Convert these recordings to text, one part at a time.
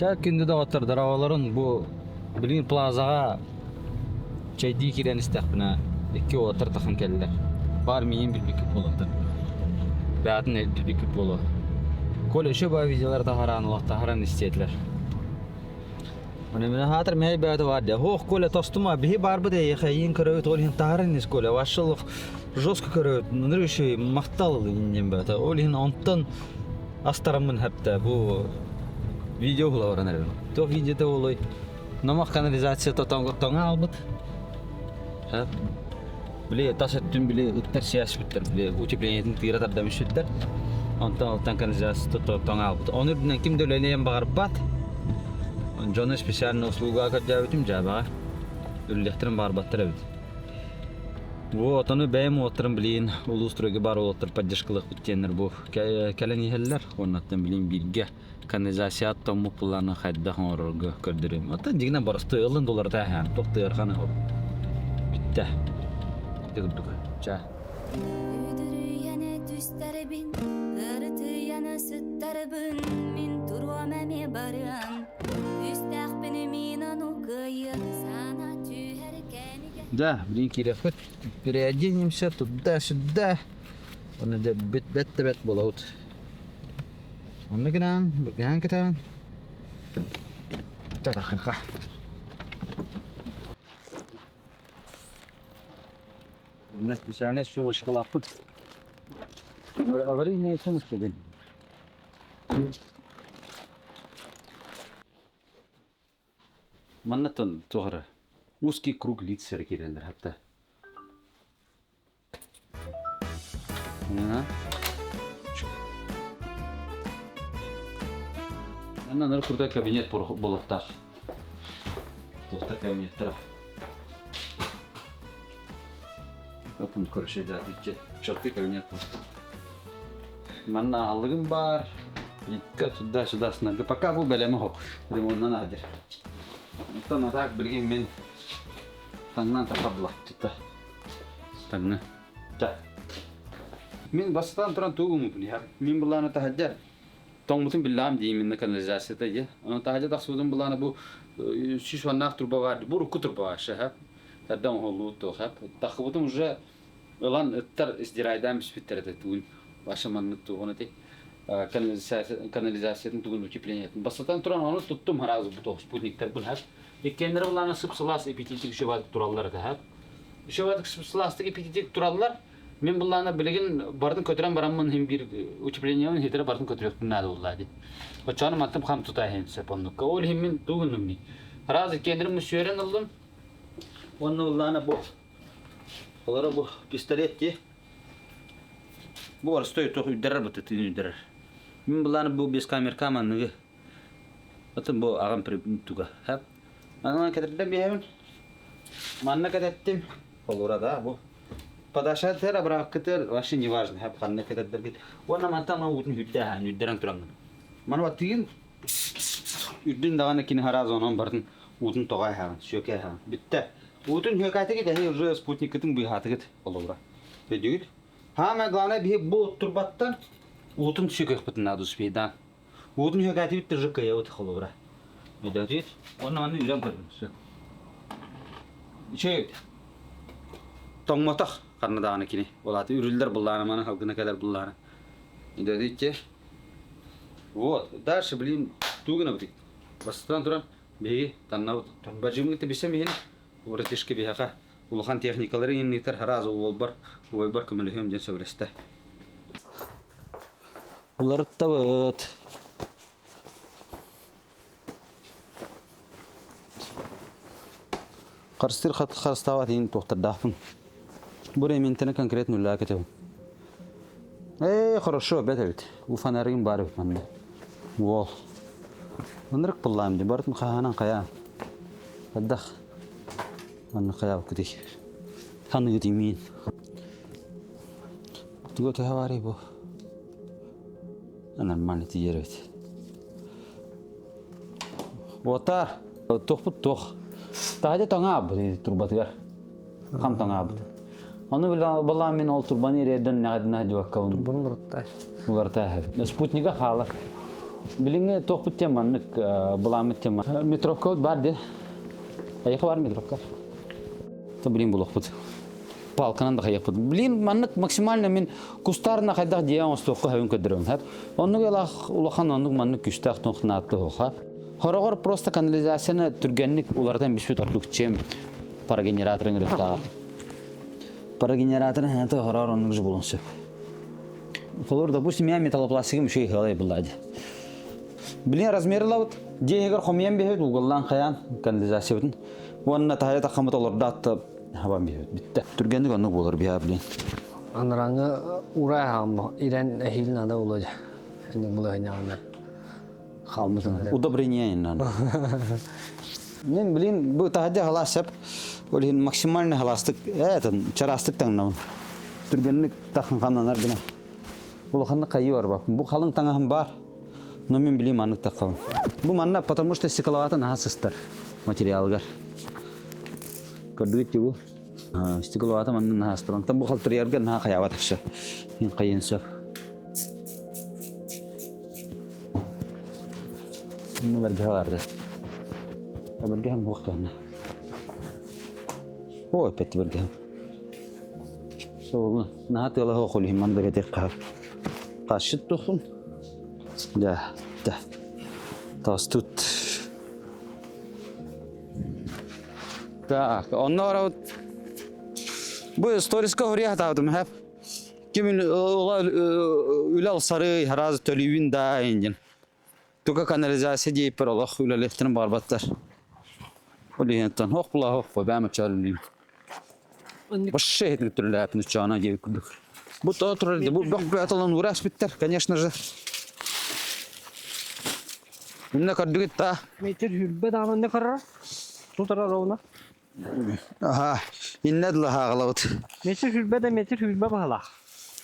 Çak gündü de otur darawaların bu bilin plazaga çaydi kiren istakbına iki otur takım keldiler. Var mıyım bir bikip boladı. Batın el bir bikip bolu. Kol şu bu videolar taharan Allah taharan istediler. Ona hatır mey batı vardı. Hoh kol tostuma bihi barbu de yayin kırığı tolhin taharan is kol. Vaşşılık жестко kırığı. Nırışı mahtal inen batı. Olhin ondan astaramın hepte bu video hula oranlar. To videoda olay. Nama kanalizasya totong albut. Ha. Bile tas ettim bile ıttar siyasi bitter bile uçuplayetin tira tardamış bitter. Ondan kanalizasya totong albut. Onu kim döleneyen bağırbat. Jonne spesialne usluga kajavitim jaba. Üllehterin bağırbatları bit. Bu otonu beyim oturun bilin ulusturagi bar otur поддержкалык bitkенler bu. Kelen yeheller ondan bilin bilge. Kanalizasya tomu pullarını hayda hororga kördürüm. Ata digine barastı yılın dolar da hem doktor kanı hop. Bitti. Durduk. Ça. Üdürüyene düsterbin, ırtıyana süttarbin, min turvameme barın. Üstak benim inan okuyun, sana tüherkenige. Да, блин, кирефет. Переоденемся туда-сюда. Он это бет было вот. Он нагнан, беган катан. Тарахаха. У нас специально все шоколад. Говори, не это муж Маннатон тогра. Узкий круг лиц серкирендер hatta. Ne? Ana nar kurda kabinet bolottar. Tohta kabinetler. Kapın korşeda dikçe. Çatı kabinet bu. Manna algın bar. Dikkat sudah sınırlı. Paka bu beleme hok. Limondan adır. Tamam tak birgin men. Tangan tapablah kita. Tangan. Ta. Min bastan turan tuğum bunu ya. Min bulana tahajjar. Tongmutun billam diyeyim min kanalizasyada ya. Ana tahajjar taksudun bulana bu şiş ve nak turba vardı. Bu ruku turba var şahap. Tadam holu to hap. Takhbutun уже lan ıttar istiraydan bispittere tuğun. Başamanlık tuğunu te. Kanalizasyadın tuğun uçipleniyatın. Bastan turan onu tuttum harazı bu to sputnikler bu hap. Kendileri bulana sıpsılas epitetik şevadık turallar da hep. Şevadık sıpsılastık epitetik turallar. Men bulana bilgin bardın kötüren baramın hem bir uçupleniyorun hetere bardın kötürüktün nada olladı. O çanı mattım ham tutay hem seponduk. Ol hem men tuğunum ni. Razı kendirim müsüyeren oldum. Onu bulana bu. Olara bu pistolet ki. Bu var stoy toh üderer bu tütünü üderer. Men bulana bu bez kamer kamanlığı. Atın bu ağam tuga hep. Ana kaderden bir hemen. Manna kadettim. Olur da bu. Padasha tera bırakıtır. Vaşı ne var? Hep kanne kadeder git. Ona mantan o utun hüdde han hüdderen turan. Man vaktin üddün dağına kini haraz onun barın utun toğay han şöke han. Bitti. Utun hökatı git. He уже спутник'ın bir hatı git. Olur. Ve değil. Ha me gane bir bu turbattan utun şöke yaptın adı speydan. Utun hökatı bitti jıkaya ot olur. Медведь, он на ней жам все. Şey, tongmatak karena dağını kini. Olatı ürüller bullarına mana halkına kadar bullarına. Медведь ki, вот, дальше блин тугна бит. Бастан туран беги таннау бажымы те бисем ен. Уратышки бияка. Улхан техникалары ен нитер хараз олбар көмөлөм ден сөйлесте. Булар табыт. Qarstır xastavat in tohtardafın. Buraya mentene конкретно лакетем. Хорошо, бетевит. У фонарин бар мында. Вол. Мынрык буллам ди, бартым ханан кая. Аддах. Аны кая кыдык. Ханы гидимин. Туга тавари бу. Ана мани тиерет. Вотар. Тохпут тох. Tadi tangab di turbatgar. Kam tangab. Onu bilan men ol turbani reden nagad nah diwakkaun. Bunu rıttay. Ugartah. Sputnik'a xalaq. Bilinge tokput temanlık bulamit tema. Metropkot var de. Ayık var metropkot. Ta bilin bulakput. Palkanan da ayık put. Bilin manlık maksimalne min kustarna kaydak diye ostokku havun ködürüm hep. Onu gela ulakan onluk manlık küstak tonknatlı hoha. Horogor prosta kanalizasyonu türgenlik ulardan bir süt atluk çem para generatorun rıfta. Para generatorun hayatı horogor onluk bulunsun. Olur da bu simya metaloplastikim şey halay bulladı. Bilin razmeri lavut. Diğer komiyen bir hüt uğullan kayan kanalizasyonun. Onun tahaya takımı olur da havan bir hüt bitti. Türgenlik onluk bulur bir bilin. Anlaranga uray hamma iren ehil nada olacak. Şimdi bu oynayanlar. Kalmasın. O da birine inan. Men bilin bu tahaya halas hep. Olhin maksimal ne halastık. Evet, çarastıktan nam. Türgenlik takın kananlar bina. Ulakanın kayı var bak. Bu kalın tanahım var. Nomen bileyim anlık takalım. Bu manna потому что стекловато насыстар материалгар. Көрдүгүт bu. Стекловато манна насыстар. Там bu халтыр ярга на каябат акча. Ин кайынса. Ne vergi vardı. Vergi hem bu kana. O pet vergi. So, nahat yala ho khulihim man da getek qaf. Qaşıt toxun. Da. Tas tut. Так, onlara bu storiska horiya hatadım hep. Kimin ülal sarı haraz tölüvin da engin. Tuka kanalizasyon deyip bir Allah ülal ettirin barbatlar. Oliyentan hoq bula hoq bu ben çarlıyım. Başı etlik türlü hepiniz çağına gibi kurduk. Bu da otururdu. Bu bak bir atalan uğraş bitter. Конечно же. Ne kadar ta? Meter hülbe dağına ne karar? Tutara rovna. Aha, innet la hağlavut. Meter hülbe de meter hülbe bağla.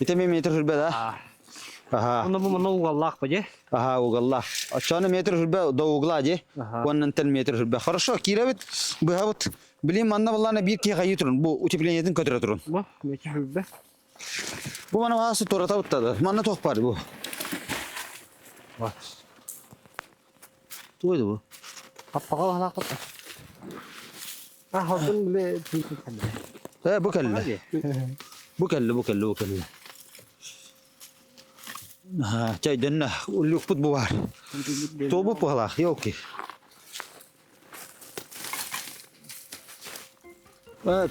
Bitemi metre hülbe da. Aha. Onda bu mana uğallak bacı. Aha, uğallah. Aşağına metre hülbe da uğladı. Onun tel metre hülbe. Хорошо, kiravit. Bu havut. Bilim anna vallahi bir ki kayıtırın. Bu utiplenetin kötüratırın. Bu meter hülbe. Bu bana vası torata uttadı. Manna tok var bu. Bak. Tuydu bu. Kappağı halak bak. Hatun bile tüytü kaldı. Bu kelle. Bu kelle. Ha, çay denna. Uluk put bu var. Tobu pala, yok ki.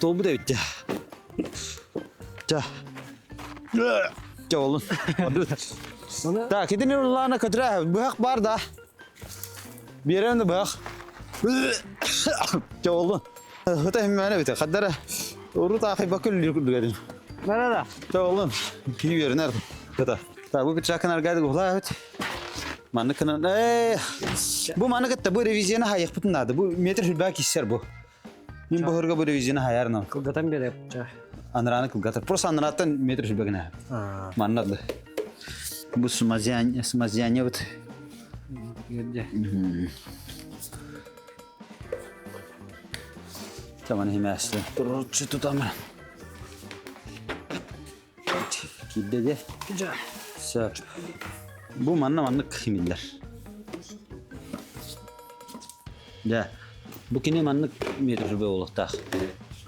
Tobu da bitti. Oğlum. Tak, gidin ulan'a kadar. Bu hak var da. Bir yerim de bak. Oğlum. Hıta himmene bitti. Kaddara. Oru takip bakın lügadın. Nerede? Oğlum. Bir yer nerede? Hıta. Ta bu bir çakın argaydı gola evet. Manıkın. Bu manıkta bu revizyona hayır putnadı. Bu metre hülbak ister bu. Min bu hırga bu revizyona hayır no. Kılgatan bir yapacak. Anranı kılgatır. Prosa anrattan metre hülbak ne? Mannadı. Bu smazyan yok. Gidecek. Tamam himesli. Dururçu tutamam. Giddedi. Güzel. Sağ. Bu manlık kimiller. Ya. Bu kini manlık metre be olacak.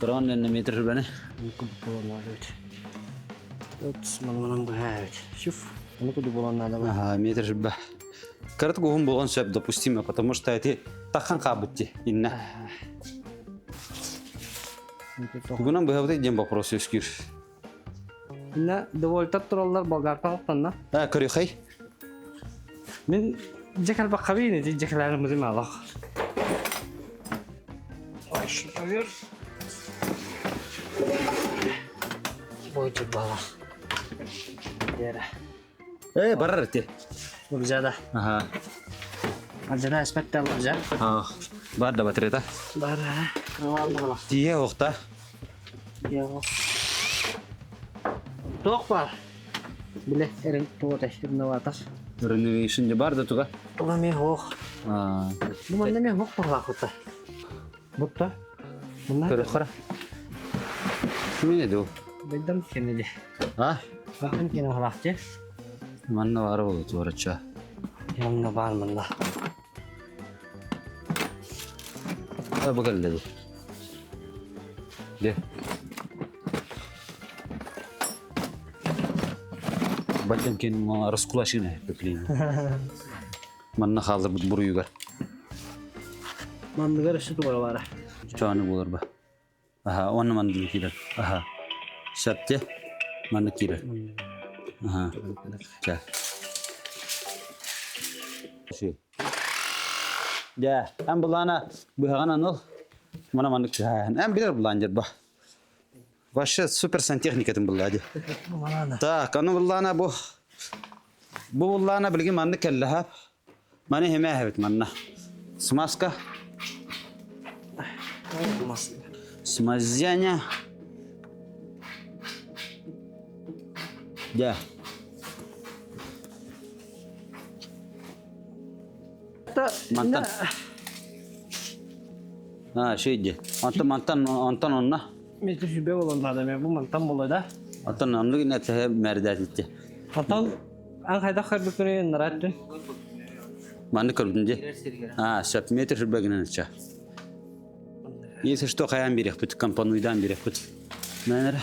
Kıran ne metre be ne? Bulanlar evet. Evet, manmanın bu evet. Şuf. Onu kudu bulanlar da var. Ага, метр be. Кратко говорим, болон шеп допустимо, потому что эти тахан кабути инна. Бүгүнөн быхабыта дем вопрос өскүр. Ne devoltat turallar Bulgar taraftan. Körüxey. Men cekal bak kabini cekallarımızı mı alak? Ay şu tabii. Boyutu bala. Yere. Barar etti. Bu güzel de. Aha. Acaba esmetten olacak. Bar da batreta. Bara. Kıravaldı bala. Diye okta. Yok. Tok var. Bile erin tuğ teşkirine vatas. Renovation bar da tuga. Tuğ mi hoğ. Bu manda mi hoğ parla kuta. Butta. Bunlar. Körüxara. Ne diyor? Bedem kenedi. Ha? Bakın kene halakçı. Manna var oldu tuğraça. Yanına var mı la? Ha bakalım dedi. De. Bacım kendim raskulaşını bekleyeyim. Manna hazır bu buruyugar. Mandıgar ışık var var. Çoğunu bulur bu. Aha onu mandı kiler. Aha. Şapte mandı kiler. Aha. Gel. Şey. Ya, hem bulana bu hagan anıl. Mana mandık ha. Hem bilir bulandır bu. Başka süper santexnikatin buladı. Bana Ta kanu bulana bu. Bu bulana bilgi mandık kellahab. Mani heme evet manna. Smaska. olmaz. Смазяня. Ya. Mantan. Ha şeydi. Mantan onna. Metre şüphe olan adam ya bu mantan bolu da. Mantan onlu ne te merdat etti. Mantan an hayda karbükünü narattın. Manı kırdınca. Ha, şap metre bagına ça. Если что, каян берек бит, компанийдан берек бит. Менере.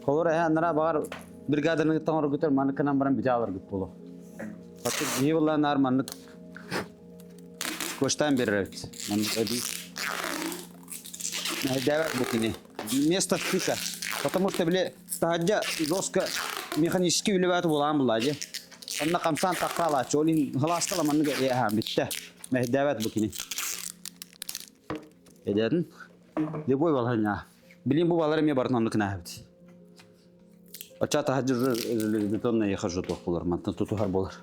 Колор я нара багар бригаданы таңыр бүтер маныкынан баран бижалар гып боло. Фатыр бивла нар манык коштан берет. Манык эди. Найдава букини. Место фика. Потому что бле таджа жестко механически вливают булам булади. Анна камсан такала чолин халастала манык я битте. Mehdavat bukini. Ederdin. De boy valhanya. Bilin bu vaları mi bartan kına habti. Acha tahajjur betonla yaxajı toqlar. Mantan tutu har bolar.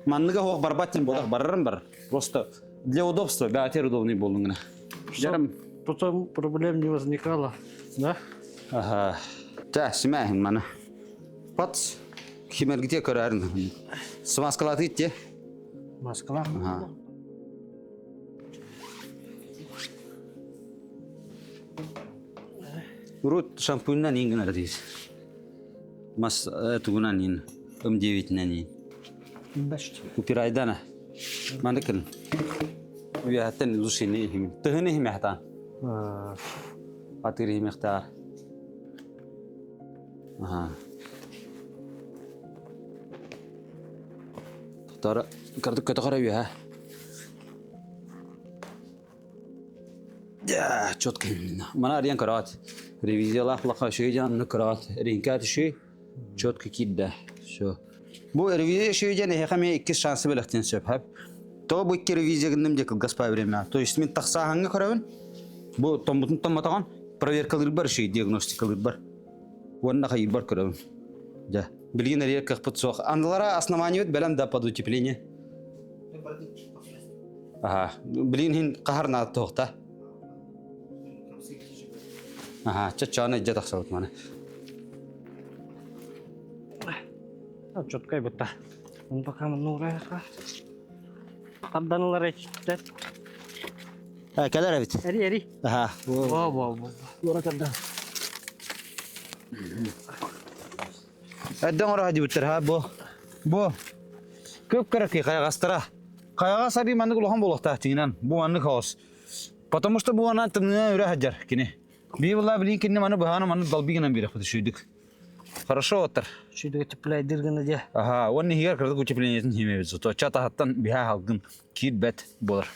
Manныга hoq barbatin bolar. Bararım bar. Просто для удобства, беатер удобный болунгна. Жарым. Потом проблем не возникало, да? Ага. Та симахин мана. Пат химергите карарын. Смаскалаты итте. Маскала. Ага. Рут шампуньнан ингин радис. Мас тугунан ин. 9-нан ин. Башт. Купирайдана. Маныкын. Виятен лушини хим. Тыгыны химехтан. Атыри химехтар. Ага. Тара кардык көтө карабы ha. Ya çok kıymetli. Bana arayan karat. Reviziyalar plaka şey canlı karat. Rinkat şey çok kıymetli. Şu. Bu reviziya şey canlı hekame iki şansı belirtin sebep. To bu iki reviziya gittim de gaspa veremem. To ismin taksa hangi karabın? Bu tombutun tombatakan проверкалар бар şey diagnostikалар бар. Wannan hayır бар karabın. Ya. Bilgin nereye kakpıt soğuk. Anılara основание et belem da подутепление. Aha. Bilgin hin kahar naat toğta. Aha, çaçağına icra taksavut mana. Çok kaybetta. Bunu bakalım nuraya. Tabdanılar işte. Ha, kadar evet. Eri. Aha. Wow. Dora kadar. Edden oraya hadi bitir ha bu. Bu. Köp kere ki kaya gastara. Kaya gastara mandık lohan bolak tahtinan. Bu mandık haos. Потому что bu ana tımına öyle hacer kini. Bir vallahi bilin ki ne manı bahana manı dalbiginen bir yapıdı şuyduk. Хорошо отыр. Şurada tüplay dirgini de. Aha, onu hiyer kırdık uçupleniyetin himemiz. To çata hattan biha halgın kid bet bolar.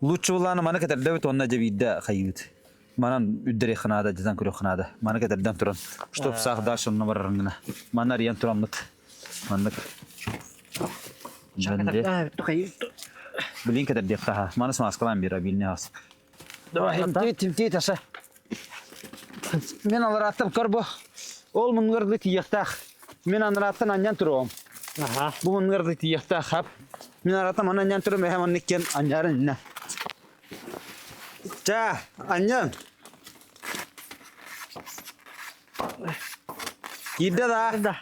Luçu vallahi manı kadar davet onna cebide kayıt. Manan üddere xanada cizan kuru xanada. Manı kadar dam turan. Stop sağ daş onun varrangına. Manar yan turamlık. Manlık. Evet, kayıt. Bilin kadar dekha. Manı maskalan bir bilni has. Tim tasa. Men alaratım karbo. Ol mungardı tiyaqtaq. Men anrattan anyan turum. Aha. Bu mungardı tiyaqtaq hab. Men anrattan anyan turum hem annikken anjarın ne. Ça, anyan. Gidda da. Da.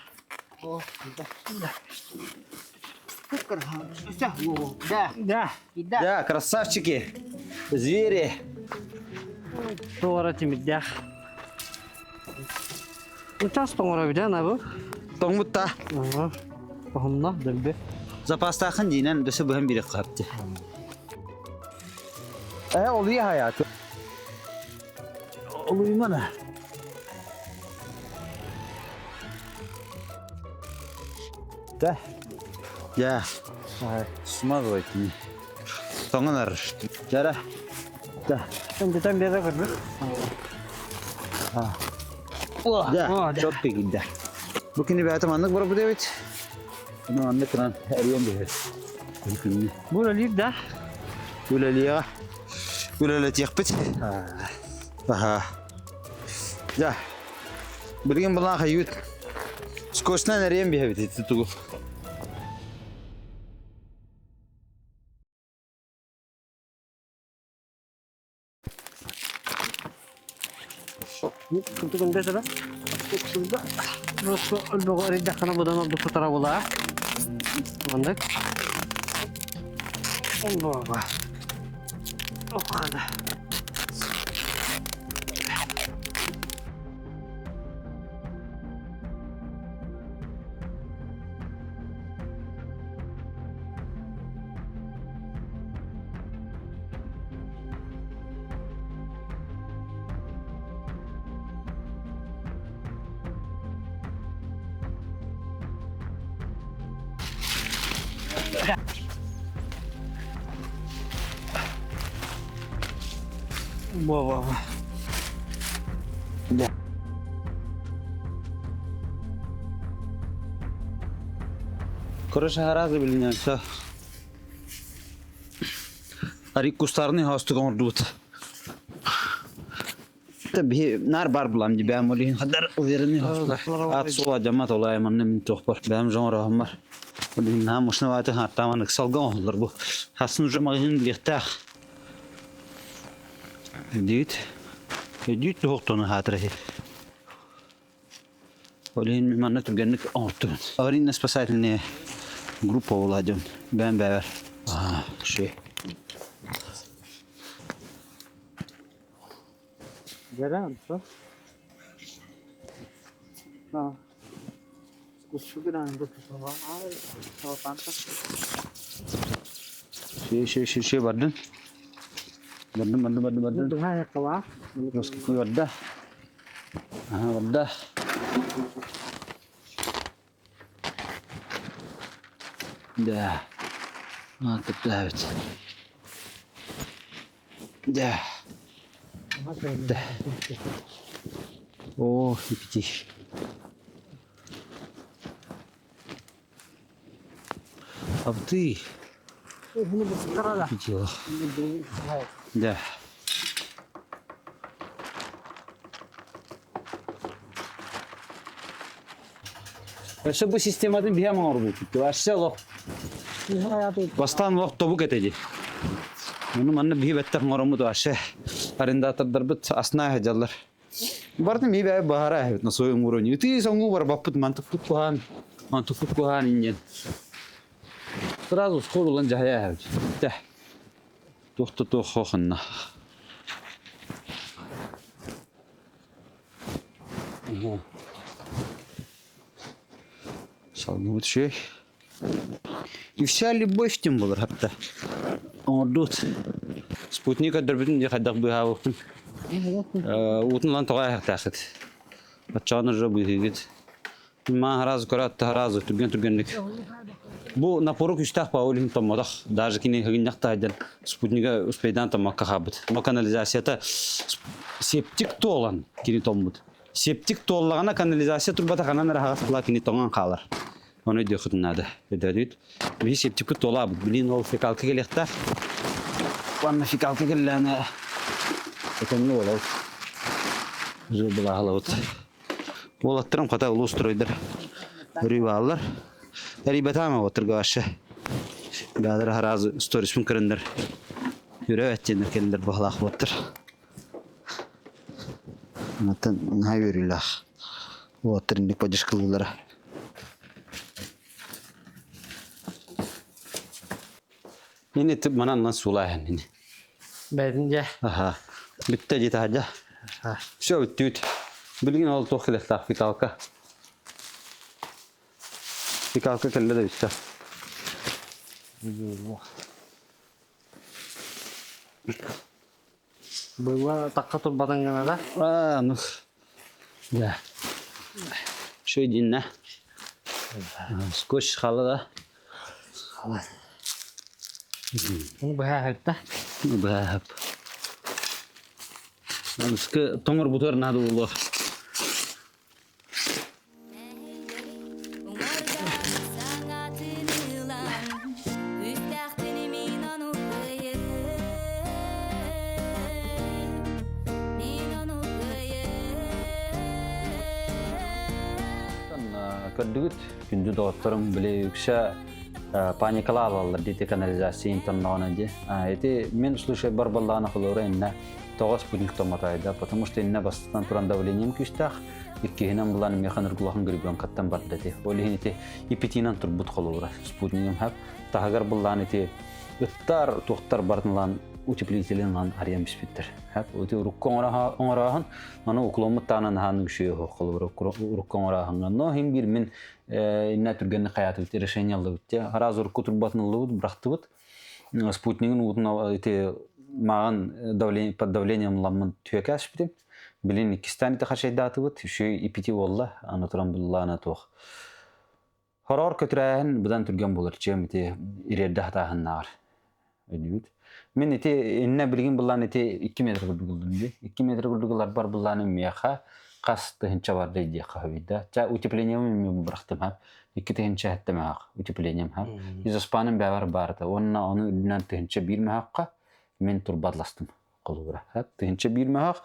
Да. Да, красавчики. Звери. Doğru timidya. Bu tas sonra bir tane bu. Toңbutta. Aha. Tohumla döndü. Zapastaqın dinen döse bu hem biri kaptı. Oluyor hayatı. Oluyor mu? Da. Ya. Evet. Sumaz oytun. Toңunar. Jara. Da. Önceden beri kırdık. Da. Çok pekinde. Bugün bir atamanlık var bu evet. Bunu anlatıran her yön bir. Mümkün. Bu öyle de. Güleliya. Gülelet yakpıt. Aha. Ya. Bugün bulan hayut. Skoşna nereye bir evet tutugu. Kutu günde sıra. Şurada. Burası öldüğü arada kana budan oldu fotoğraf ola. Anladık. Allah. O kadar. Baba. Короче, разы bilinen sa. Arik kustarını hastı gondut. Tabii nar bar bulam diye ben molin kadar verini at sola cemaat olay manne min tohbar. Ben genre var. Molin ha muşna vatı hatta man ksalgan olur bu. Hasın jamağın lihta. Dit. Dit hohtonu hatırı. Molin manne turgenlik ortu. Arin nespasatilne grup olacağım. Ben beraber. Şey. Gelen so. Ha. Kusu giren bu tutuğa. Ay, so panta. Şey vardın. Vardın. Duha ya kawa. Terus ke wadah. Wadah. Dah. Mantap dah. Dah. Dah. Oh, ipiti. Abdi. Bunu bu sıkara da. Ipiti. Dah. Başka bu sistemadın bir hemen orada tuttu. Aşağı Bastan vaqt tobuk etedi. Bunu manne bir bettak moramu da aşağı. Arrendator darbet asna hajallar. Bartı mi be bahara evet na soy umurun. Yuti songu var baput mantuk kuhan ingen. Sразу скоро lan cahaya evet. De. Tohtu hoxanna. Salgımut şey. İfşa любовь тем булыр hatta. Ордут. Спутник дөрбүтүн же хадак быха октун. Утун лан тога тахет. Бачаны же быгыгыт. Ма раз корат раз түргенлик. Бу напорок үстах паулин томодах. Даже кини хыгынякта айдан спутнига успейдан тамакка хабыт. Но канализацията септик толан кини томбут. Септик толлагана канализация турбата канан рахатлар кини тоңан калар. Onu diyor nada. Dedit. Bir şey tipik dolap. Bilin ol fikalka gelekta. Bana fikalka gelene. Ekonomi olur. Zubla halut. Olatırım kata ulustroydur. Rivallar. Ribetama oturga aşağı. Gadar haraz stories'un kırındır. Yüreği ettiğindir kendiler bahlak otur. Matan hay verirler. Oturun dik pajış kıldılar. Ini tip mana nasıl ulah ini? Bence. Aha. Bitti cita aja. Şu tüt. Bilgin ol toh kelek tak fikalka. Стикалка кelle de üstte. Быйла такка турбадан гана да. Ну. Да. Şu dinle. Скотч halı da. Bunu baya hepte. Бәп. Анысы тоңыр бутар нады улы. Көдүгүт күндү доотторум биле үксө паникалаалар дите канализация интернона де. Эти мен слушай барбаллана холора инна тогос пуник томатайда, потому что инна бастан туран давлением күстах, иккенен булан механир гулахан грибен каттан бардати. Олихин эти ипетинан турбут холора. Спутником хап тагар булан эти ыттар тухтар бартынлан утеплителен лан ариям биспиттер. Хап өте уруккоңра оңрахан, аны укломуттанан хан күшөй холора уруккоңрахан. Но хим бир мен инна түргенне каяты бит решение алды бит. Хараз урукку турбатын алды биракты бит. Спутниктин утуна эти маған давление под давлением ламын түйекәш бит. Билин Кистан хашайдаты бит. Шөй ипити болла, аны туран буллана тох. Харар көтөрәһен будан түрген булыр. Чемти ирердә хатаһын нар. Өдүт. Мен эти инне билген буллан эти 2 метр булдым ди. 2 метр булдылар бар булланы меха касты хинча бар дейди хавида. Та утепление мен бирактым ха. 2 тенче хаттамак утеплением ха. Изоспанын бәвар барды. Аны үднән тенче бирмәкка мен турбадластым колура. Ха тенче бирмәк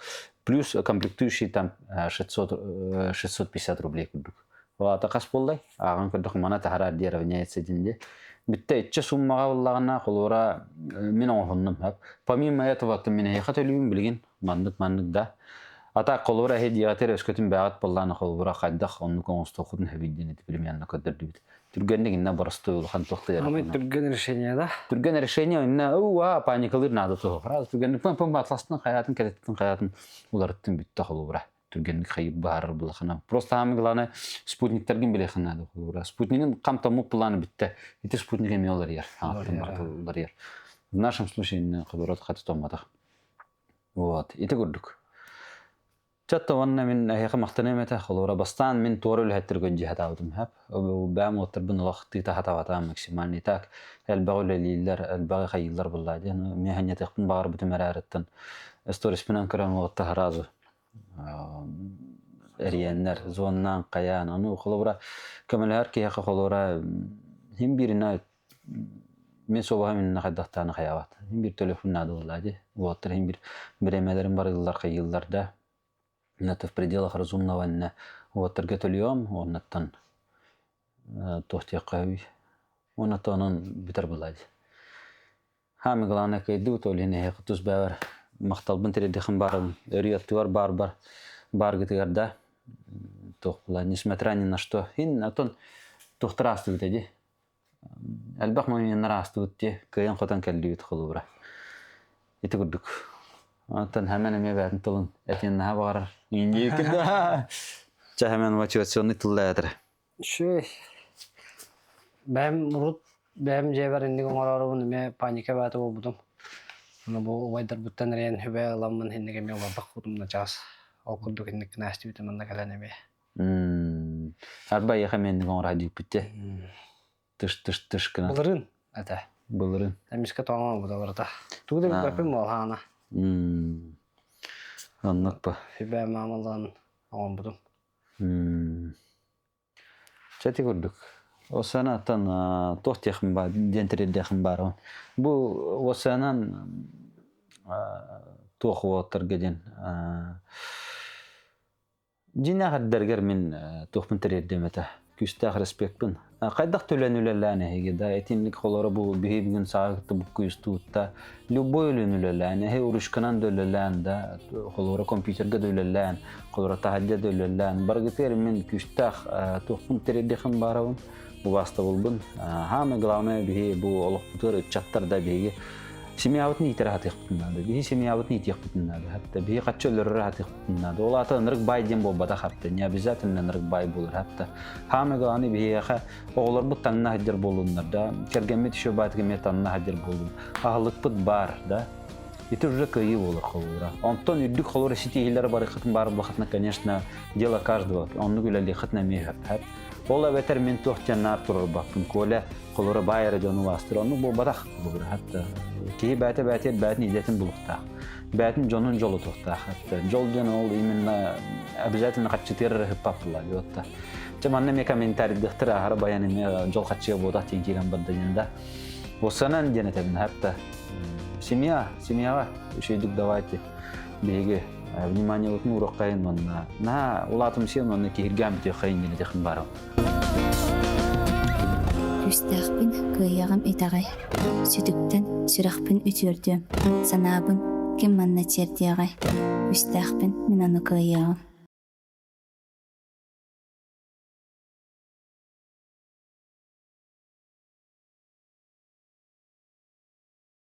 плюс комплектующий там 650 рублей кудук. Ва такас болдай. Аган кудук мана тахара деревняется динде. Битте ичче суммага буллагана колура мен оңхуннум ха. Помимо этого мен хатылым билген мандык да. Ата колура хедиятер өскөтүн баат болланы колура кайдах онну констокудун хебидин билмеянна көдөрдүбүт. Түргеннигинне барысты улхан токты. Ами түрген решение да. Түрген решение инне паникалыр надо то. Раз түрген пам атластын хаятын кететтин хаятын уларыттын бүтті колура. Түргенник хайып бар булахана. Просто амыгланы спутниктерген билехана да колура. Спутниктин камтаму планы битти. Эти спутниги меллар яр. Улар яр. В нашем случае колура хаты томадах. Вот. Эти көрдүк. Чатта ванна мен ахиха мактанемете холора бастан мен торул хаттыргөн жихат алдым хап. Бам отурбун вакытты тахатавата максимальный так. Элбагыл лилер, элбагы хайылар буллады. Механет якын багыр бүтүн арараттан. Сторис менен көрөн вакытта харазы. Эриеннер зоннан каян аны холора көмөлөр ки яка холора хим бирине мен собага мен кайдактаны хаябат. Хим бир телефон нады буллады. Вот хим бир биремелерин бар йылларда. Это в пределах разумного. Вот торгетульем, он оттан тохтякави, он оттан битер булады. Хами главное кайду то ли не хатус бавар макталбын тередихин барын, өрияттуар бар гитигарда. Тох була, несмотря ни на что. Хин оттан тохтрасту гитеди. Албах мамин нарасту гитте, кайын хотан калдивит холура. Ити гудук. Антон hemen мебәтен тулын этеннәһә бар. Инде кидә. Ча hemen мотивационный туллатыр. Шөй. Бәм җәбәр инде гомарабын ме паника баты булдым. Аны бу вайдар буттан рен хәбә ламын хиннеге ме бак худымна час. Алкырдык инде кнасти битмәндә каләнеме. Арба яха мен гомара дип битте. Тыш кына. Булырын ата. Булырын. Тамишка тоңа бу да. Тугда бәпем малхана. Anlık bu. Hübe mamalan on budum. Çeti gördük. O sanattan tohtiyakım var, dentiriyakım var. Bu o sanan tohu oturgeden. Cinahar derger min tohmun teriyedemete. Küstah respektpun. Qaydak tölenülerlerine hegeda etinlik xolara bu bihi bugün sağlıkta bu küstutta любой өлөнүлөләне he урушканан дөлөлән да xolara компьютерге дөлөлән xolara tahadja дөлөлән баргытер мен күстах тохун тередехин барабын bu vasta bulbun. Hamı главное bihi bu олох бутыр чаттарда биги Семьявытын итер хатык бутуннады. Би семьявытын итек бутуннады. Хатта би каччөлөр хатык бутуннады. Ол аты нырык бай дем болбада хатта. Не обязательно нырык бай болор хатта. Хамыга аны бияха оглар бу танна хаджар болуннар да. Кергемет шо батгеме танна хаджар болун. Ахлык бут бар да. Это уже кайы болор холура. Антон юддук холура ситихилер бар хатын бар бахатна, конечно, дело каждого. Он нугулали хатна мехат. Ола ветер мен тохчанар турар бакын коля холура байра жону вастыр. Onu bu badaq bulur hatta. Ki bäte ideten bulukta. Bätin jonun jolu toxta hatta. Jol jon ol iminna обязательно качтыр хипапла yotta. Çamanne me komentar dıhtır ahar bayanı jol качы boda теңкеген бардыгында. Осанан денетен hatta. Семья, шейдик давайте. Беги. Внимание вот ну рокаин он на улатым сен он киргам те хайын де хин барам. Үстәхпин кыягым итагай. Сүтүктен сүрәхпин үтүрдүм. Санабын ким манна чердиягай. Үстәхпин мен аны кыягым.